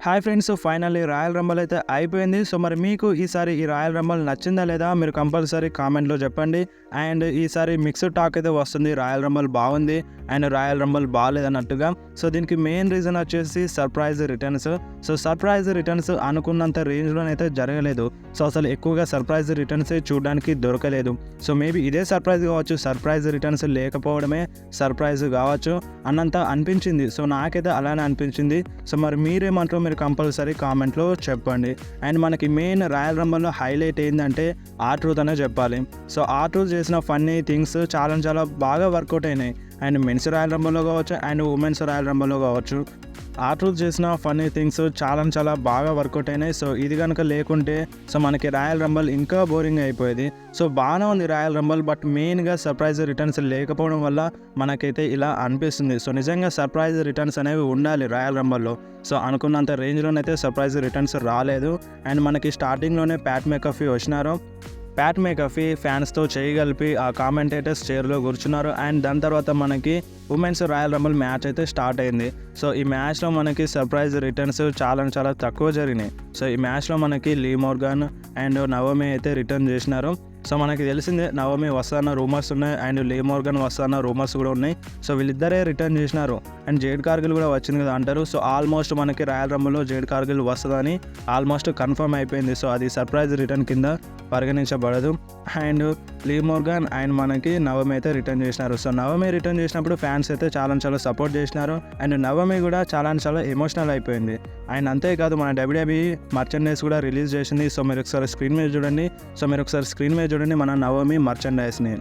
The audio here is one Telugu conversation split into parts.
Hi friends, finally royal Rumble అయితే అయిపోయింది. సో మరి మీకు ఈసారి ఈ రాయల్ రంబల్ నచ్చిందా లేదా మీరు కంపల్సరీ కామెంట్లో చెప్పండి. అండ్ ఈసారి మిక్స్డ్ టాక్ అయితే వస్తుంది, రాయల్ రంబల్ బాగుంది అండ్ రాయల్ రంబల్ బాగాలేదన్నట్టుగా. సో దీనికి మెయిన్ రీజన్ వచ్చేసి surprise returns. So surprise returns అనుకున్నంత రేంజ్లోనైతే జరగలేదు. సో అసలు ఎక్కువగా సర్ప్రైజ్ రిటర్న్స్ చూడడానికి దొరకలేదు. సో మేబీ ఇదే సర్ప్రైజ్ కావచ్చు, సర్ప్రైజ్ రిటర్న్స్ లేకపోవడమే సర్ప్రైజ్ కావచ్చు అన్నంత అనిపించింది. సో నాకైతే అలానే అనిపించింది. సో మరి మీరేమంటారో మీరు కంపల్సరీ కామెంట్లో చెప్పండి. అండ్ మనకి మెయిన్ రాయల్ రంబల్లో హైలైట్ ఏంటంటే ఆర్ట్రూత్ అనే చెప్పాలి. సో ఆర్ట్రూత్ చేసిన ఫన్నీ థింగ్స్ చాలా బాగా వర్కౌట్ అయినాయి. అండ్ మెన్స్ రాయల్ రంబల్లో కావచ్చు అండ్ ఉమెన్స్ రాయల్ రంబల్లో కావచ్చు ఆర్ట్రూత్ చేసిన ఫన్నీ థింగ్స్ చాలా బాగా వర్కౌట్ అయినాయి. సో ఇది కనుక లేకుంటే సో మనకి రాయల్ రంబల్ ఇంకా బోరింగ్ అయిపోయేది. సో బాగానే ఉంది రాయల్ రంబల్, బట్ మెయిన్గా సర్ప్రైజ్ రిటర్న్స్ లేకపోవడం వల్ల మనకైతే ఇలా అనిపిస్తుంది. సో నిజంగా సర్ప్రైజ్ రిటర్న్స్ అనేవి ఉండాలి రాయల్ రంబల్లో. సో అనుకున్నంత రేంజ్లోనైతే సర్ప్రైజ్ రిటర్న్స్ రాలేదు. అండ్ మనకి స్టార్టింగ్లోనే ప్యాట్ మెకఫీ వచ్చినారు. ప్యాట్ మెకఫీ ఫ్యాన్స్తో చేయగలిపి ఆ కామెంటేటర్స్ చైర్లో కూర్చున్నారు. అండ్ దాని తర్వాత మనకి ఉమెన్స్ రాయల్ రంబల్ మ్యాచ్ అయితే స్టార్ట్ అయింది. సో ఈ మ్యాచ్లో మనకి సర్ప్రైజ్ రిటర్న్స్ చాలా తక్కువ జరిగినాయి. సో ఈ మ్యాచ్లో మనకి లీ మోర్గాన్ అండ్ నవోమి అయితే రిటర్న్ చేసినారు. సో మనకి తెలిసిందే నవోమి వస్తాన్న రూమర్స్ ఉన్నాయి అండ్ లీ మోర్గాన్ వస్తాన్న రూమర్స్ కూడా ఉన్నాయి. సో వీళ్ళిద్దరే రిటర్న్ చేసినారు. అండ్ జేడ్ కార్గిల్ కూడా వచ్చింది కదా అంటారు. సో ఆల్మోస్ట్ మనకి రాయల్ రంబల్లో జేడ్ కార్గిల్ వస్తుందని ఆల్మోస్ట్ కన్ఫర్మ్ అయిపోయింది. సో అది సర్ప్రైజ్ రిటర్న్ కింద పరిగణించబడదు. అండ్ లీ మోర్గాన్ అండ్ మనకి నవమి అయితే రిటర్న్ చేసినారు. సో నవమి రిటర్న్ చేసినప్పుడు ఫ్యాన్స్ అయితే చాలా సపోర్ట్ చేసినారు. అండ్ నవమి కూడా చాలా ఎమోషనల్ అయిపోయింది. అండ్ అంతేకాదు మన WWE మర్చెండైజ్ కూడా రిలీజ్ చేసింది. సో మీరు ఒకసారి స్క్రీన్ మీద చూడండి మన నవమి మర్చెండైజ్ని.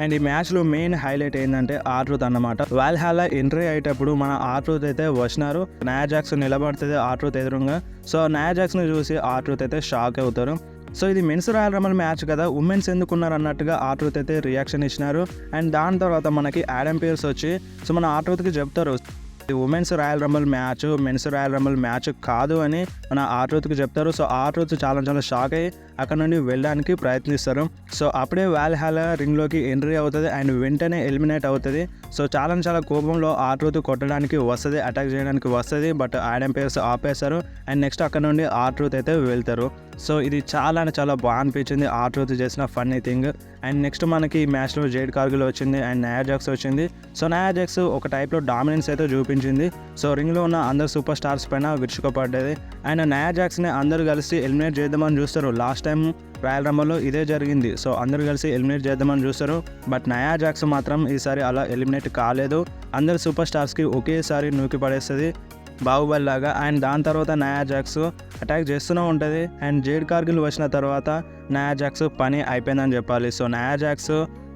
అండ్ ఈ మ్యాచ్లో మెయిన్ హైలైట్ ఏంటంటే ఆర్ట్రూత్ అన్నమాట. వాల్హాలా ఎంట్రీ అయ్యేటప్పుడు మన ఆర్ట్రూత్ అయితే వచ్చినారు. నయా జాక్స్ నిలబడుతుంది ఆర్ట్రూత్ ఎదురుగా. సో నయా జాక్స్ని చూసి ఆర్ట్రూత్ అయితే షాక్ అవుతారు. సో ఇది మెన్స్ రాయల్ రంబల్ మ్యాచ్ కదా, ఉమెన్స్ ఎందుకున్నారు అన్నట్టుగా ఆర్ట్రూత్ అయితే రియాక్షన్ ఇచ్చినారు. అండ్ దాని తర్వాత మనకి యాడమ్ పియర్స్ వచ్చి సో మన ఆర్ట్రూత్కి చెప్తారు women's royal rumble match men's royal rumble match కాదు అని మన ఆర్ట్రూత్కి చెప్తారు. సో ఆర్ట్రూత్ చాలా షాక్ అయ్యి అక్కడ నుండి వెళ్ళడానికి ప్రయత్నిస్తారు. సో అప్పుడే వాల్హాలా రింగ్లోకి ఎంట్రీ అవుతుంది అండ్ వెంటనే ఎలిమినేట్ అవుతుంది. సో చాలా కోపంలో ఆర్ట్రూత్ కొట్టడానికి వస్తుంది, అటాక్ చేయడానికి వస్తుంది. బట్ యాడమ్ పియర్స్ ఆపేస్తారు. అండ్ నెక్స్ట్ అక్కడ నుండి ఆర్ట్రూత్ అయితే వెళ్తారు. సో ఇది చాలా బాగా అనిపించింది ఆర్ట్రూత్ చేసిన ఫన్నీ థింగ్. అండ్ నెక్స్ట్ మనకి ఈ మ్యాచ్లో జేడ్ కార్గిల్ వచ్చింది అండ్ నయా జాక్స్ వచ్చింది. సో నయా జాక్స్ ఒక టైప్లో డామినెన్స్ అయితే చూపించింది. సో రింగ్లో ఉన్న అందరు సూపర్ స్టార్స్ పైన విరుచుకుపడ్డది. అండ్ నయా జాక్స్ని అందరూ కలిసి ఎలిమినేట్ చేద్దామని చూస్తారు. లాస్ట్ టైం రాయల్ రంబల్లో ఇదే జరిగింది. సో అందరూ కలిసి ఎలిమినేట్ చేద్దామని చూస్తారు. బట్ నయా జాక్స్ మాత్రం ఈసారి అలా ఎలిమినేట్ కాలేదు. అందరు సూపర్ స్టార్స్కి ఒకేసారి నూకి పడేస్తుంది బాహుబలి లాగా. అండ్ దాని తర్వాత నయా జాక్స్ అటాక్ చేస్తూనే ఉంటుంది. అండ్ జేడ్ కార్గిల్ వచ్చిన తర్వాత నయా జాక్స్ పని అయిపోయిందని చెప్పాలి. సో నయా జాక్స్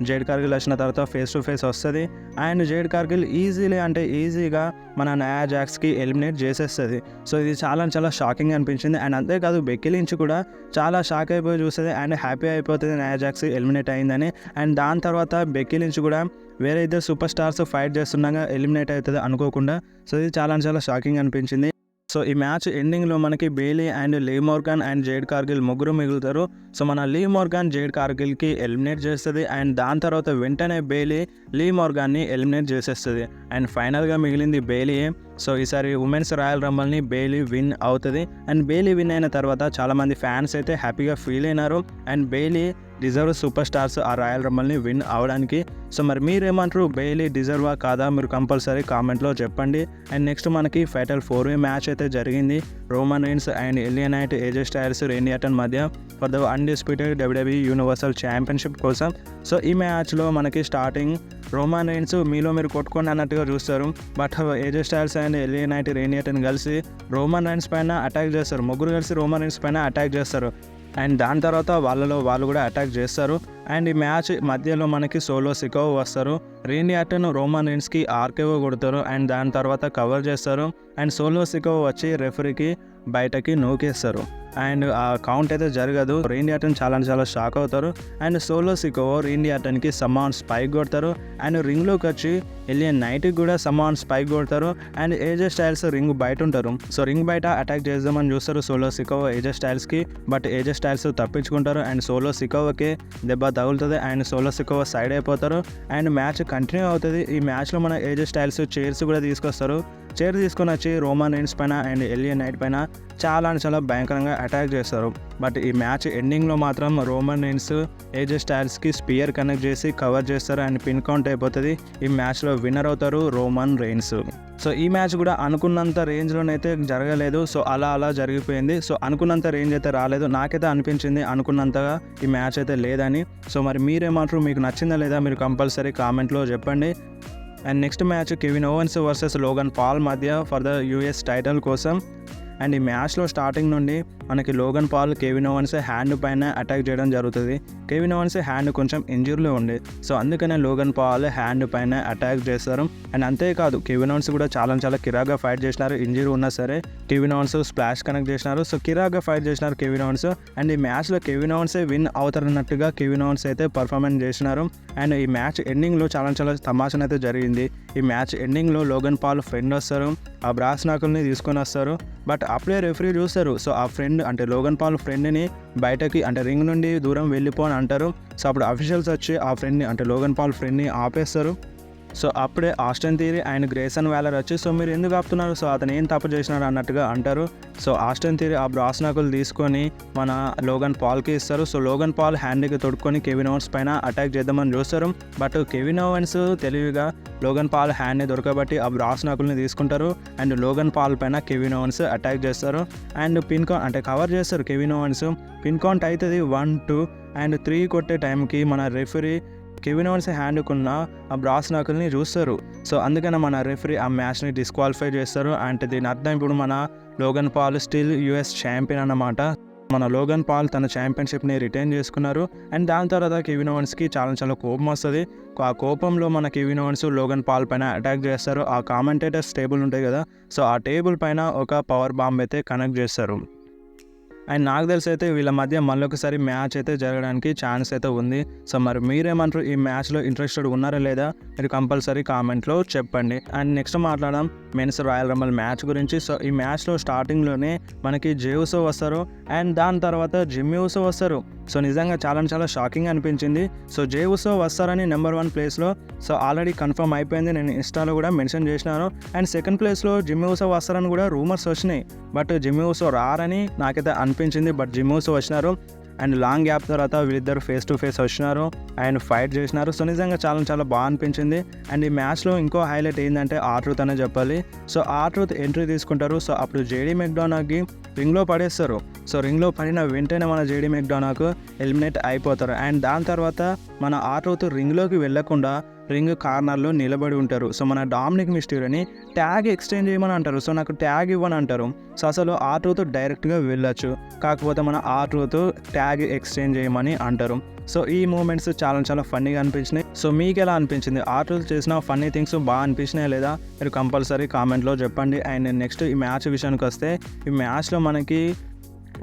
జేడ్ కార్గిల్ వచ్చిన తర్వాత ఫేస్ టు ఫేస్ వస్తుంది. అండ్ జేడ్ కార్గిల్ ఈజీగా మన నయా జాక్స్కి ఎలిమినేట్ చేసేస్తుంది. సో ఇది చాలా షాకింగ్ అనిపించింది. అండ్ అంతేకాదు బెక్కీ లించ్ కూడా చాలా షాక్ అయిపోయి చూస్తుంది అండ్ హ్యాపీ అయిపోతుంది నయా జాక్స్ ఎలిమినేట్ అయిందని. అండ్ దాని తర్వాత బెక్కీ లించ్ కూడా వేరే ఇద్దరు సూపర్ స్టార్స్ ఫైట్ చేస్తుండగా ఎలిమినేట్ అవుతుంది అనుకోకుండా. సో ఇది చాలా షాకింగ్ అనిపించింది. సో ఈ మ్యాచ్ ఎండింగ్లో మనకి Bailey and Lee Morgan and Jade Cargill ముగ్గురు మిగులుతారు. సో మన లీ మోర్గాన్ జేడ్ కార్గిల్కి ఎలిమినేట్ చేస్తుంది. అండ్ దాని తర్వాత వెంటనే బేలీ లీ మోర్గాన్ని ఎలిమినేట్ చేసేస్తుంది. అండ్ ఫైనల్గా మిగిలింది బేలీ. సో ఈసారి ఉమెన్స్ రాయల్ రంబల్ని బేలీ విన్ అవుతుంది. అండ్ బేలీ విన్ అయిన తర్వాత చాలామంది ఫ్యాన్స్ అయితే హ్యాపీగా ఫీల్ అయినారు. అండ్ బేలీ డిజర్వ్ సూపర్ స్టార్స్ ఆ రాయల్ రంబల్ని విన్ అవడానికి. సో మరి మీరేమంటారు, బేలీ డిజర్వా కాదా మీరు కంపల్సరీ కామెంట్లో చెప్పండి. అండ్ నెక్స్ట్ మనకి ఫైటల్ 4-way మ్యాచ్ అయితే జరిగింది. Roman Reigns and L A Knight, AJ Styles, Randy Orton మధ్య for the undisputed WWE universal championship కోసం. సో ఈ మ్యాచ్లో మనకి స్టార్టింగ్ రోమన్ రీన్స్ మీరు కొట్టుకోండి అన్నట్టుగా చూస్తారు. But AJ Styles and L A Knight, Randy Orton కలిసి రోమన్ రీన్స్ పైన అటాక్ చేస్తారు. ముగ్గురు కలిసి రోమన్ రీన్స్ పైన అటాక్ చేస్తారు. అండ్ దాని తర్వాత వాళ్ళు కూడా అటాక్ చేస్తారు. అండ్ ఈ మ్యాచ్ మధ్యలో మనకి సోలో సికోవా వస్తారు. రేండీ ఆర్టన్ రోమన్ రీన్స్కి ఆర్కేవో కొడతారు. అండ్ దాని తర్వాత కవర్ చేస్తారు. అండ్ సోలో సికోవా వచ్చి రెఫరీకి బయటకి నూకేస్తారు. అండ్ ఆ కౌంట్ అయితే జరగదు. రేండీ ఆర్టన్ చాలా షాక్ అవుతారు. అండ్ సోలో సికోవా రేండీ ఆర్టన్కి సమాన్ స్పైక్ కొడతారు. అండ్ రింగ్లోకి వచ్చి ఎలియా నైట్కి కూడా సమాన్ స్పైక్ కొడతారు. అండ్ ఏజే స్టైల్స్ రింగ్ బయట ఉంటారు. సో రింగ్ బయట అటాక్ చేద్దామని చూస్తారు సోలో సికోవా ఏజే స్టైల్స్కి. బట్ ఏజే స్టైల్స్ తప్పించుకుంటారు. అండ్ సోలో సికోవాకి దెబ్బ తగులుతుంది. అండ్ సోలో సికోవా సైడ్ అయిపోతారు. అండ్ మ్యాచ్ కంటిన్యూ అవుతుంది. ఈ మ్యాచ్లో మన ఏజే స్టైల్స్ చైర్స్ కూడా తీసుకొస్తారు. చైర్ తీసుకొని వచ్చి రోమన్ రైన్స్ పైన అండ్ ఎలియా నైట్ పైన చాలా భయంకరంగా అటాక్ చేస్తారు. బట్ ఈ మ్యాచ్ ఎండింగ్లో మాత్రం రోమన్ రైన్స్ ఏజే స్టైల్స్కి స్పియర్ కనెక్ట్ చేసి కవర్ చేస్తారు అండ్ పిన్ కౌంట్ అయిపోతుంది. ఈ మ్యాచ్లో విన్నర్ అవుతారు రోమన్ రైన్స్. సో ఈ మ్యాచ్ కూడా అనుకున్నంత రేంజ్లోనైతే జరగలేదు. సో అలా జరిగిపోయింది. సో అనుకున్నంత రేంజ్ అయితే రాలేదు. నాకైతే అనిపించింది అనుకున్నంతగా ఈ మ్యాచ్ అయితే లేదని. సో మరి మీరేమంటారు, మీకు నచ్చిందా లేదా మీరు కంపల్సరీ కామెంట్లో చెప్పండి. And next match Kevin Owens versus Logan Paul మధ్య ఫర్ ద యూఎస్ టైటిల్ కోసం. అండ్ ఈ మ్యాచ్లో స్టార్టింగ్ నుండి మనకి Logan Paul Kevin Owens hand పైన అటాక్ చేయడం జరుగుతుంది. కెవిన్ ఓవెన్స్ హ్యాండ్ కొంచెం ఇంజురీలో ఉంది. సో అందుకనే లోగన్ పాల్ హ్యాండ్ పైన అటాక్ చేస్తారు. అండ్ అంతేకాదు కెవిన్ ఓవెన్స్ కూడా చాలా కిరాగా ఫైట్ చేసినారు. ఇంజరీ ఉన్నా సరే కెవిన్ ఓవెన్స్ స్ప్లాష్ కనెక్ట్ చేసినారు. సో కిరాగా ఫైట్ చేసినారు కెవిన్ ఓవెన్స్. అండ్ ఈ మ్యాచ్లో కెవిన్ ఓవెన్సే విన్ అవుతారన్నట్టుగా కెవిన్ ఓవెన్స్ అయితే పర్ఫార్మెన్స్ చేసినారు. అండ్ ఈ మ్యాచ్ ఎండింగ్లో చాలా తమాషా అయితే జరిగింది. ఈ మ్యాచ్ ఎండింగ్లో లోగన్ పాల్ ఫ్రెండ్ వస్తారు, ఆ బ్రాస్ నాకుల్ని తీసుకొని వస్తారు. బట్ అప్పుడే రెఫరీ చూస్తారు. సో ఆ ఫ్రెండ్ అంటే లోగన్ పాల్ ఫ్రెండ్ని బయటకి అంటే రింగ్ నుండి దూరం వెళ్ళిపో అని అంటారు. సో అప్పుడు అఫీషియల్స్ వచ్చి ఆ ఫ్రెండ్ని అంటే లోగన్ పాల్ ఫ్రెండ్ని ఆపేస్తారు. సో అప్పుడే Austin Theory and Grayson Waller వచ్చి సో మీరు ఎందుకు ఆపుతున్నారు, సో అతను ఏం తప్పు చేసినారు అన్నట్టుగా అంటారు. సో ఆస్టన్ థియరీ ఆ బ్రాస్ నాకులు తీసుకొని మన లోగన్ పాల్కి ఇస్తారు. సో లోగన్ పాల్ హ్యాండ్కి తొడుక్కొని కెవిన్ ఓవెన్స్ పైన అటాక్ చేద్దామని చూస్తారు. బట్ కెవిన్ ఓవెన్స్ తెలివిగా లోగన్ పాల్ హ్యాండ్ని దొరకబట్టి ఆ బ్రాస్ నాకుల్ని తీసుకుంటారు. అండ్ లోగన్ పాల్ పైన కెవిన్ ఓవెన్స్ అటాక్ చేస్తారు. అండ్ పిన్ కౌంట్ అంటే కవర్ చేస్తారు కెవిన్ ఓవెన్స్. పిన్ కౌంట్ అవుతుంది 1, 2 అండ్ 3 కొట్టే టైంకి మన రెఫరీ కెవిన్ ఓవెన్స్ హ్యాండ్కున్న ఆ బ్రాస్ నాకుల్ని చూస్తారు. సో అందుకనే మన రెఫరీ ఆ మ్యాచ్ని డిస్క్వాలిఫై చేస్తారు. అంటే దీని అర్థం ఇప్పుడు మన Logan Paul still US champion అన్నమాట. మన లోగన్ పాల్ తన ఛాంపియన్షిప్ని రిటైన్ చేసుకున్నారు. అండ్ దాని తర్వాత కెవిన్ ఓవెన్స్కి చాలా కోపం వస్తుంది. ఆ కోపంలో మన కెవిన్ ఓవెన్స్ లోగన్ పాల్ పైన అటాక్ చేస్తారు. ఆ కామెంటేటర్స్ టేబుల్ ఉంటాయి కదా, సో ఆ టేబుల్ పైన ఒక పవర్ బాంబ్ అయితే కనెక్ట్ చేస్తారు. అండ్ నాకు తెలిసి అయితే వీళ్ళ మధ్య మళ్ళొకసారి మ్యాచ్ అయితే జరగడానికి ఛాన్స్ అయితే ఉంది. సో మరి మీరేమంటారు, ఈ మ్యాచ్లో ఇంట్రెస్టెడ్ ఉన్నారా లేదా మీరు కంపల్సరీ కామెంట్లో చెప్పండి. అండ్ నెక్స్ట్ మాట్లాడదాం మెన్స్ రాయల్ రంబల్ మ్యాచ్ గురించి. సో ఈ మ్యాచ్లో స్టార్టింగ్లోనే మనకి జే ఉసో వస్తారు అండ్ దాని తర్వాత జిమ్మీ ఉసో వస్తారు. సో నిజంగా చాలా షాకింగ్ అనిపించింది. సో జే ఉసో వస్తారని నెంబర్ 1 ప్లేస్లో సో ఆల్రెడీ కన్ఫర్మ్ అయిపోయింది, నేను ఇన్స్టాలో కూడా మెన్షన్ చేసినాను. అండ్ సెకండ్ ప్లేస్లో జిమ్మీ ఉసో వస్తారని కూడా రూమర్స్ వచ్చినాయి. బట్ జిమ్మీ ఉసో రారని నాకైతే అనిపించింది. బట్ జిమ్మీ ఉసో వచ్చినారు. అండ్ లాంగ్ గ్యాప్ తర్వాత వీళ్ళిద్దరు ఫేస్ టు ఫేస్ వచ్చినారు అండ్ ఫైట్ చేసినారు. సో నిజంగా చాలా బాగా అనిపించింది. అండ్ ఈ మ్యాచ్లో ఇంకో హైలైట్ ఏంటంటే ఆర్ట్రూత్ అనే చెప్పాలి. సో ఆర్ట్రూత్ ఎంట్రీ తీసుకుంటారు. సో అప్పుడు జేడీ మెక్డోనాకి రింగ్లో పడేస్తారు. సో రింగ్లో పడిన వెంటనే మన జేడీ మెక్డోనాకు ఎలిమినేట్ అయిపోతారు. అండ్ దాని తర్వాత మన ఆర్ట్రూత్ రింగ్లోకి వెళ్లకుండా రింగ్ కార్నర్లో నిలబడి ఉంటారు. సో మన డామినిక్ మిస్టీరియోని ట్యాగ్ ఎక్స్చేంజ్ చేయమని అంటారు. సో నాకు ట్యాగ్ ఇవ్వని అంటారు. సో అసలు ఆర్ట్రూత్ డైరెక్ట్గా వెళ్ళొచ్చు, కాకపోతే మన ఆర్ట్రూత్ ట్యాగ్ ఎక్స్చేంజ్ చేయమని అంటారు. సో ఈ మూమెంట్స్ చాలా ఫన్నీగా అనిపించినాయి. సో మీకు ఎలా అనిపించింది, ఆర్ట్రూత్ చేసిన ఫన్నీ థింగ్స్ బాగా అనిపించినాయి లేదా మీరు కంపల్సరీ కామెంట్లో చెప్పండి. అండ్ నెక్స్ట్ ఈ మ్యాచ్ విషయానికి వస్తే ఈ మ్యాచ్లో మనకి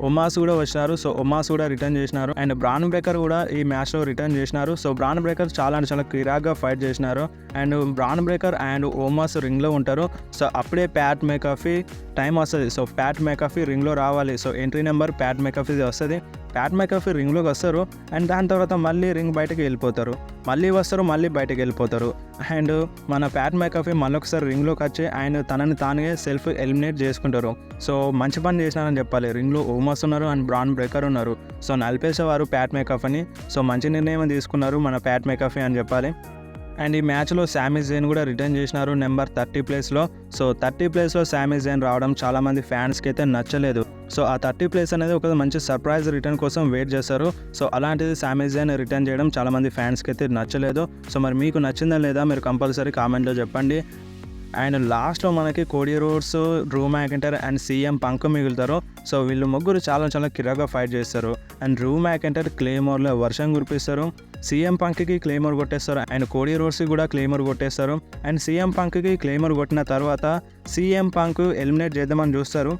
ఒమాస్ కూడా వచ్చినారు. సో ఒమాస్ కూడా రిటర్న్ చేసినారు. అండ్ బ్రాన్ బ్రేకర్ కూడా ఈ మ్యాచ్లో రిటర్న్ చేసినారు. సో బ్రాన్ బ్రేకర్ చాలా క్లియర్గా ఫైట్ చేసినారు. అండ్ బ్రాన్ బ్రేకర్ అండ్ ఒమాస్ రింగ్లో ఉంటారు. సో అప్పుడే ప్యాట్ మెకాఫీ టైం వస్తుంది. సో ప్యాట్ మెకాఫీ రింగ్లో రావాలి. So entry number Pat McAfee వస్తుంది. ప్యాట్ మెకాఫీ రింగ్లోకి వస్తారు అండ్ దాని తర్వాత మళ్ళీ రింగ్ బయటకు వెళ్ళిపోతారు, మళ్ళీ వస్తారు, మళ్ళీ బయటకు వెళ్ళిపోతారు. అండ్ మన ప్యాట్ మెకాఫీ మళ్ళొకసారి రింగ్లోకి వచ్చి ఆయన తనని తానే సెల్ఫ్ ఎలిమినేట్ చేసుకుంటారు. సో మంచి పని చేసినారని చెప్పాలి. రింగ్లో ఓమాస్ ఉన్నారు అండ్ బ్రాన్ బ్రేకర్ ఉన్నారు. సో నలిపేసేవారు ప్యాట్ మెకాఫీని. సో మంచి నిర్ణయం తీసుకున్నారు మన ప్యాట్ మెకాఫీ అని చెప్పాలి. అండ్ ఈ మ్యాచ్లో శామీ జైన్ కూడా రిటర్న్ చేసినారు నెంబర్ 30 ప్లేస్లో. సో 30 ప్లేస్లో శామీ జైన్ రావడం చాలామంది ఫ్యాన్స్కి అయితే నచ్చలేదు. సో ఆ 30 ప్లేస్ అనేది ఒక మంచి సర్ప్రైజ్ రిటర్న్ కోసం వెయిట్ చేస్తారు. సో అలాంటిది శామీ జైన్ రిటర్న్ చేయడం చాలామంది ఫ్యాన్స్కి అయితే నచ్చలేదు. సో మరి మీకు నచ్చిందా లేదా మీరు కంపల్సరీ కామెంట్లో చెప్పండి. అండ్ లాస్ట్లో మనకి Cody Rhodes, Drew McIntyre and CM Punk మిగులుతారు. సో వీళ్ళు ముగ్గురు చాలా కిరాగా ఫైట్ చేస్తారు. అండ్ డ్రూ మ్యాకెంటైర్ క్లేమోర్లో వర్షం కురిపిస్తారు, సీఎం పంక్కి క్లేమోర్ కొట్టేస్తారు అండ్ కోడీ రోడ్స్కి కూడా క్లేమోర్ కొట్టేస్తారు. అండ్ సీఎం పంక్కి క్లేమోర్ కొట్టిన తర్వాత సీఎం పంక్ ఎలిమినేట్ చేద్దామని చూస్తారు.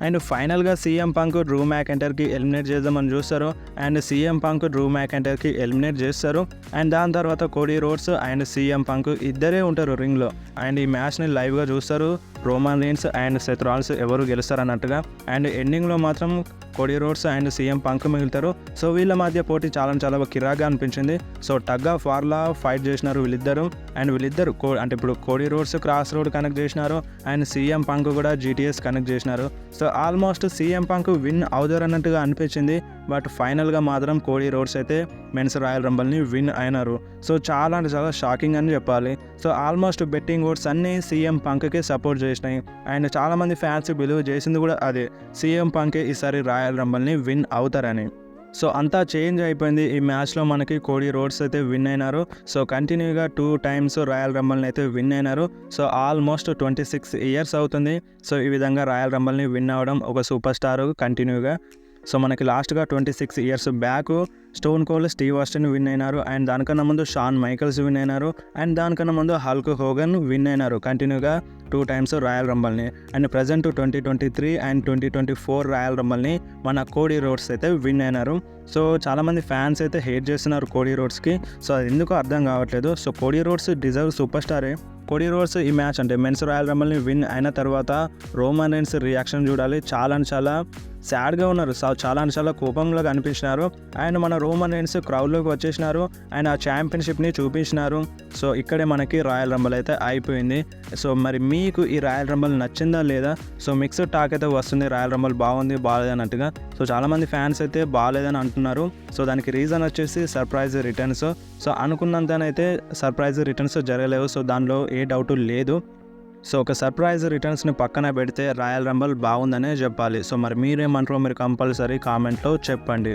అండ్ ఫైనల్గా సీఎం పంక్ డ్రూ మ్యాకెంటైర్కి ఎలిమినేట్ చేద్దామని చూస్తారు. అండ్ సీఎం పంక్ డ్రూ మ్యాకెంటైర్కి ఎలిమినేట్ చేస్తారు. అండ్ దాని తర్వాత Cody Rhodes and CM Punk ఇద్దరే ఉంటారు రింగ్లో. అండ్ ఈ మ్యాచ్ని లైవ్గా చూస్తారు Roman Reigns and Seth Rollins ఎవరు గెలుస్తారన్నట్టుగా. అండ్ ఎండింగ్లో మాత్రం Cody Rhodes and CM Punk మిగులుతారు. సో వీళ్ళ మధ్య పోటీ చాలా కిరాగా అనిపించింది. సో టగ్ ఆఫ్ వార్లా ఫైట్ చేసినారు వీళ్ళిద్దరు. అండ్ వీళ్ళిద్దరు అంటే ఇప్పుడు Cody roads cross road connect చేసినారు అండ్ సీఎం పంక్ కూడా జీటీఎస్ కనెక్ట్ చేసినారు. So almost CM punk win అవుతారు అన్నట్టుగా అనిపించింది. బట్ ఫైనల్గా మాత్రం కోడీ రోడ్స్ అయితే మెన్స్ రాయల్ రంబల్ని విన్ అయినారు. సో చాలా షాకింగ్ అని చెప్పాలి. సో ఆల్మోస్ట్ బెట్టింగ్ ఓట్స్ అన్నీ సీఎం పంక్కే సపోర్ట్ చేసినాయి. అండ్ చాలామంది ఫ్యాన్స్ బిలీవ్ చేసింది కూడా అదే, సీఎం పంకే ఈసారి రాయల్ రంబల్ని విన్ అవుతారని. సో అంతా చేంజ్ అయిపోయింది. ఈ మ్యాచ్లో మనకి కోడీ రోడ్స్ అయితే విన్ అయినారు. సో కంటిన్యూగా 2 times రాయల్ రంబల్ని అయితే విన్ అయినారు. సో ఆల్మోస్ట్ 26 years అవుతుంది. సో ఈ విధంగా రాయల్ రంబల్ని విన్ అవ్వడం ఒక సూపర్ స్టార్ కంటిన్యూగా. సో మనకి లాస్ట్గా 26 years back Stone Cold Steve Austin win అయినారు. అండ్ దానికన్నా ముందు షాన్ మైకల్స్ విన్ అయినారు. అండ్ దానికన్నా ముందు హల్క్ హోగన్ విన్ అయినారు కంటిన్యూగా 2 times రాయల్ రంబల్ని. అండ్ ప్రజెంట్ 2023 అండ్ 2024 రాయల్ రంబల్ని మన కోడీ రోడ్స్ అయితే విన్ అయినారు. సో చాలామంది ఫ్యాన్స్ అయితే హేట్ చేస్తున్నారు కోడీ రోడ్స్కి. సో అది ఎందుకో అర్థం కావట్లేదు. So Cody Rhodes deserve super స్టారే. కోడీ రోడ్స్ ఈ మ్యాచ్ అంటే మెన్స్ రాయల్ రంబల్ని విన్ అయిన తర్వాత రోమన్ రీన్స్ రియాక్షన్ చూడాలి. చాలా సాడ్గా ఉన్నారు. చాలా కోపంగా కనిపించినారు. అండ్ మన రోమన్ రీన్స్ క్రౌడ్లోకి వచ్చేసినారు. అండ్ ఆ ఛాంపియన్షిప్ని చూపించినారు. సో ఇక్కడే మనకి రాయల్ రంబల్ అయితే అయిపోయింది. సో మరి మీకు ఈ రాయల్ రంబల్ నచ్చిందా లేదా? సో మిక్స్డ్ టాక్ అయితే వస్తుంది, రాయల్ రంబల్ బాగుంది బాగాలేదు అన్నట్టుగా. సో చాలామంది ఫ్యాన్స్ అయితే బాగాలేదని అంటున్నారు. సో దానికి రీజన్ వచ్చేసి సర్ప్రైజ్ రిటర్న్స్. సో అనుకున్నంతనైతే సర్ప్రైజ్ రిటర్న్స్ జరగలేవు. సో దానిలో ఏ డౌట్ లేదు. సో ఒక సర్ప్రైజ్ రిటర్న్స్ని పక్కన పెడితే రాయల్ రంబల్ బాగుందనే చెప్పాలి. సో మరి మీరేమంటారో మీరు కంపల్సరీ కామెంట్లో చెప్పండి.